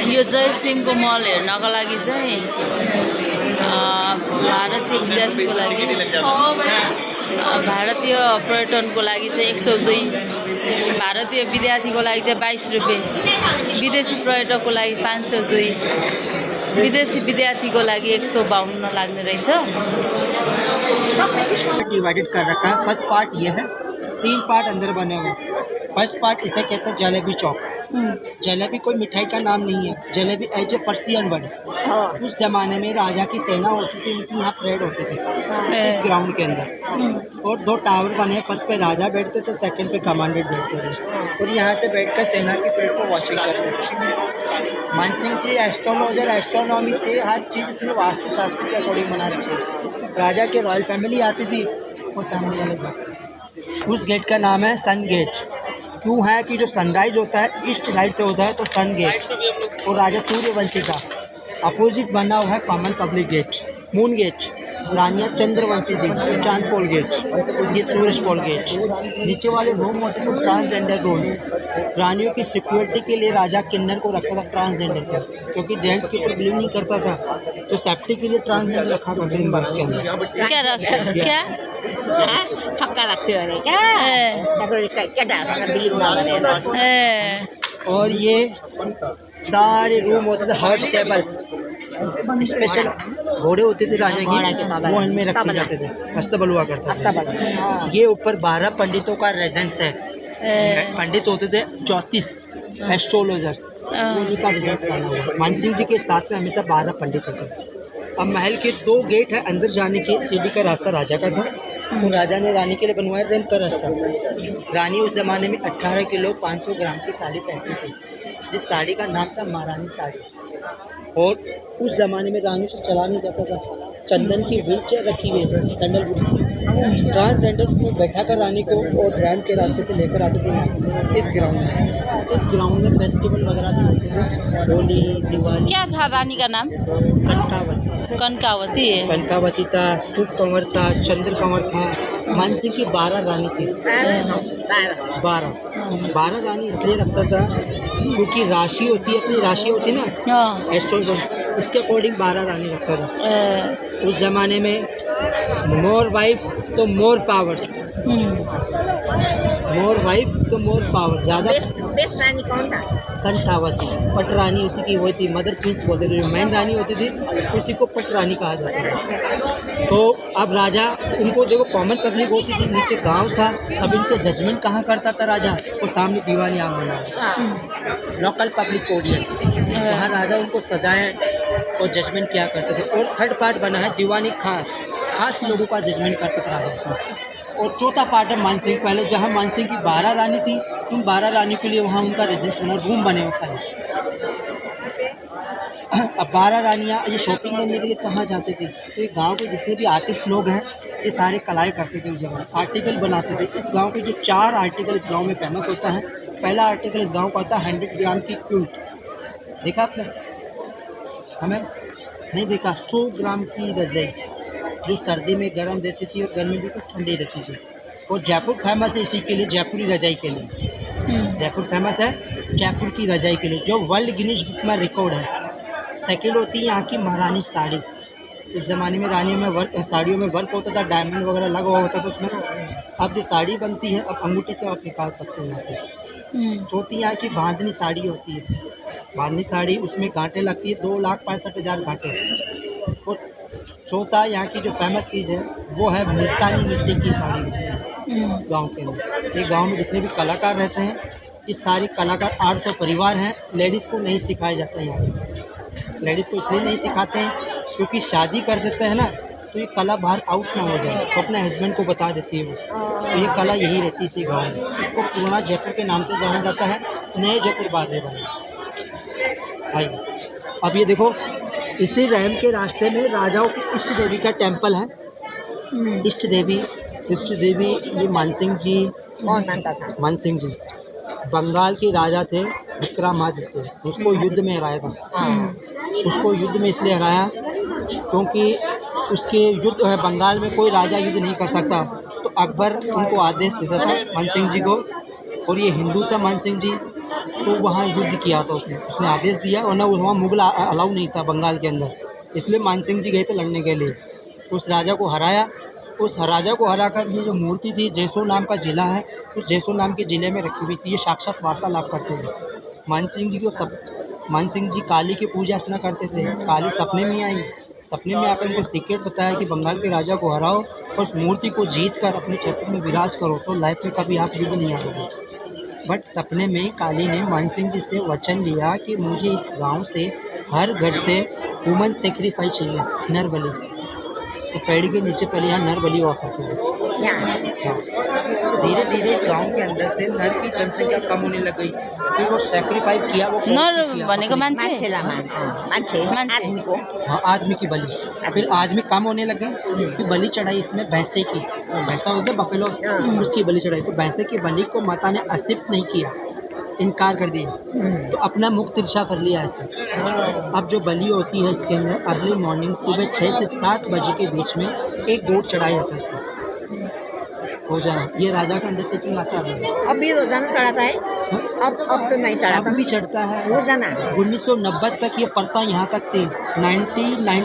यो जय सिंहको महल हेर्नको लागि चाहिँ भारतीय विद्यार्थीको लागि भारतीय पर्यटनको लागि चाहिँ 102, भारतीय विद्यार्थीको लागि चाहिँ 22 रुपियाँ, विदेशी पर्यटकको लागि 502, विदेशी विद्यार्थीको लागि 152 लाग्ने रहेछ। डिवाइडेड कर रखा है। फर्स्ट पार्ट ये है, 3 पार्ट अंदर बने हुए हैं। फर्स्ट पार्ट इसे कहते हैं जलेबी चौक। जलेबी कोई मिठाई का नाम नहीं है, jalebi as a Persian word. उस जमाने में राजा की सेना होती थी, उनकी यहाँ परेड होती थी इस ग्राउंड के अंदर। और 2 टावर बने हैं, फर्स्ट पे राजा बैठते थे, सेकंड पे कमांडेंट बैठते थे, और यहाँ से बैठकर सेना की परेड को वॉचिंग करते थे। मानसिंह जी एस्ट्रोलॉजर, एस्ट्रोनॉमी थे, हर चीज़ इसमें वास्तुशास्त्र के अकॉर्डिंग बना रखी। राजा के रॉयल फैमिली आती थी और सामने वाले गेट। उस गेट का नाम है सन गेट। क्यों है कि जो सनराइज होता है ईस्ट साइड से होता है, तो सन गेट। और राजा सूर्यवंशी का अपोजिट बना हुआ है common public gate, moon gate. रानिया चंद्रवंशी थी, चांदपोल गेट, ये सूरजपोल गेट। नीचे वाले रूम होते थे ट्रांसजेंडर रूम्स। रानियों की सिक्योरिटी के लिए राजा किन्नर को रखा था ट्रांसजेंडर को, क्योंकि जेंट्स के ऊपर बिलीव नहीं करता था, तो सेफ्टी के लिए ट्रांसजेंडर रखा था दिन भर के अंदर। क्या छक्का लाग्थ्यो अरे क्या केटाहरूसँग बिलिभ नगरेर और ये सारे रूम होते थे हर्ट टेबल्स, स्पेशल घोड़े होते थे राजा की, वो इनमें रखे जाते थे, अस्तबल हुआ करता था। ये ऊपर 12 पंडितों का रेजेंस है। पंडित होते थे 34 एस्ट्रोलॉजर्स, उन्हीं का रेजेंस बना हुआ। मानसिंह जी के साथ में हमेशा 12 पंडित होते थे। अब महल के 2 गेट है, अंदर जाने की सीढ़ी का रास्ता राजा का था, तो राजा ने रानी के लिए बनवाया रेम का रास्ता। रानी उस ज़माने में 18 किलो 500 ग्राम की साड़ी पहनती थी, जिस साड़ी का नाम था महारानी साड़ी। और उस ज़माने में रानी से चला नहीं जाता था, चंदन की व्हील चेयर रखी हुई है, सैंडलवुड की। ट्रांसजेंडर में बैठा कर रानी को और रैम के रास्ते से लेकर आते थे इस ग्राउंड में। इस ग्राउंड में फेस्टिवल वगैरह भी होते थे, होली, दिवाली। क्या था रानी का नाम? कनकावती। कनकावती है। कनकावती था, सुख कंवर था, चंद्र कंवर था। मानसिंह की 12 रानी थी। 12 रानी इसलिए रखता था क्योंकि राशि होती है, अपनी राशि होती ना एस्ट्रोलॉजी, उसके अकॉर्डिंग 12 रानी रखता था। उस ज़माने में मोर वाइफ तो मोर पावर्स, मोर वाइफ तो मोर पावर। ज़्यादा बेस्ट रानी कौन था? कंठावती। पट रानी उसी की वही थी, मदर प्रिंस बोलते थे। जो मैन रानी होती थी उसी को पट रानी कहा जाता था। तो अब राजा, उनको देखो कॉमन पब्लिक होती थी, नीचे गांव था। अब इनके जजमेंट कहाँ करता था राजा? और सामने दीवानी आम बना, लोकल पब्लिक ऑडियंस, वहाँ राजा उनको सजाए और जजमेंट क्या करते थे। और थर्ड पार्ट बना है दीवानी, खास लोगों का जजमेंट करता था राजा उसमें। और चौथा पार्ट है मानसिंह पहले, जहाँ मानसिंह की 12 रानी थी, उन 12 रानी के लिए वहाँ उनका रेजिडेंस रूम बने हुए खाली। अब 12 रानियाँ ये शॉपिंग करने के लिए कहाँ जाते थे? तो ये गांव के जितने भी आर्टिस्ट लोग हैं, ये सारे कलाएँ करते थे उस जगह, आर्टिकल बनाते थे। इस गांव के जो 4 आर्टिकल इस गांव में फेमस होता है। पहला आर्टिकल इस गांव का होता है 100 ग्राम की क्विल्ट। देखा आपने? हमें नहीं देखा। 100 ग्राम की रजाई, जो सर्दी में गर्म देती थी और गर्मी में तो ठंडी रहती थी। और जयपुर फेमस है इसी के लिए, जयपुरी रजाई के लिए। जयपुर फेमस है जयपुर की रजाई के लिए, जो वर्ल्ड गिनीज बुक में रिकॉर्ड है। सेकंड होती है यहाँ की महारानी साड़ी। उस ज़माने में रानियों में वर्क, साड़ियों में वर्क होता था, डायमंड वगैरह लगा हुआ होता था उसमें। अब जो साड़ी बनती है, अब अंगूठी से आप निकाल सकते हैं यहाँ से। चौथी यहाँ की बांधनी साड़ी होती है। बांधनी साड़ी, उसमें गांठें लगती है, 2,65,000 गांठें। और चौथा यहाँ की जो फेमस चीज़ है वो है मुल्तानी मिट्टी की साड़ी गांव के अंदर। ये गांव में जितने भी कलाकार रहते हैं, ये सारे कलाकार 800 परिवार हैं। लेडीज़ को नहीं सिखाया जाता है यहाँ पे। लेडीज़ को इसलिए नहीं सिखाते हैं क्योंकि शादी कर देते हैं ना, तो ये कला बाहर आउट ना हो जाए, तो अपने हस्बैंड को बता देती है वो। तो ये कला यही रहती है इसी गाँव में। इसको पुराना जयपुर के नाम से जाना जाता है, नए जयपुर बाद में बने। भाई अब ये देखो, इसी रैम के रास्ते में राजाओं की इष्ट देवी का टेम्पल है। इष्ट देवी ये मानसिंह जी। कौन मानता था? मानसिंह जी बंगाल के राजा थे, विक्रमादित्य। उसको युद्ध में हराया था। उसको युद्ध में इसलिए हराया क्योंकि उसके युद्ध है, बंगाल में कोई राजा युद्ध नहीं कर सकता, तो अकबर उनको आदेश देता था मानसिंह जी को। और ये हिंदू था मानसिंह जी, तो वहाँ युद्ध किया था उसने आदेश दिया, वरना वहाँ मुगल अलाउ नहीं था बंगाल के अंदर, इसलिए मानसिंह जी गए थे लड़ने के लिए। उस राजा को हराया, उस राजा को हरा कर ये जो मूर्ति थी, जैसो नाम का ज़िला है, उस जैसो नाम के ज़िले में रखी हुई थी। ये साक्षात वार्तालाप करते थे मानसिंह जी को। मानसिंह जी काली की पूजा अर्चना करते थे। काली सपने में आई, सपने में आकर उनको सीक्रेट बताया कि बंगाल के राजा को हराओ और उस मूर्ति को जीत कर अपने क्षेत्र में विराज करो, तो लाइफ में कभी आप युद्ध नहीं आओगे। बट सपने में काली ने मानसिंह जी से वचन लिया कि मुझे इस गांव से हर घर से ह्यूमन सेक्रीफाइस चाहिए, नर बलि। तो पेड़ के नीचे पहले यहाँ नर बलि हुआ करते थे। यहाँ धीरे धीरे इस गांव के अंदर से नर की जनसंख्या कम होने लग गई। फिर वो सेक्रीफाइस किया, वो नर भनेको मान्छे मान्छेलाई मान्छे मान्छे। आदमीको हाँ, आदमी की बलि। फिर आदमी कम होने लगे, फिर बलि चढ़ाई इसमें भैंसे की। भैंसा होता है बफेलो, उसकी बलि चढ़ाई। तो भैंसे की बलि को माता ने एक्सेप्ट नहीं किया, इनकार कर दिया, तो अपना मुख तिरछा कर लिया ऐसे। अब जो बलि होती है इसके अंदर अर्ली मॉर्निंग सुबह 6 से 7 बजे के बीच में एक गोट चढ़ाया जाता है इसको, हो जाना। ये राजा का अंडरटेकिंग आता है। अभी रोजाना चढ़ाता है, अब तो नहीं चढ़ाता, अब भी चढ़ता है। रोजाना 1990 तक ये प्रथा यहाँ तक थी। 1990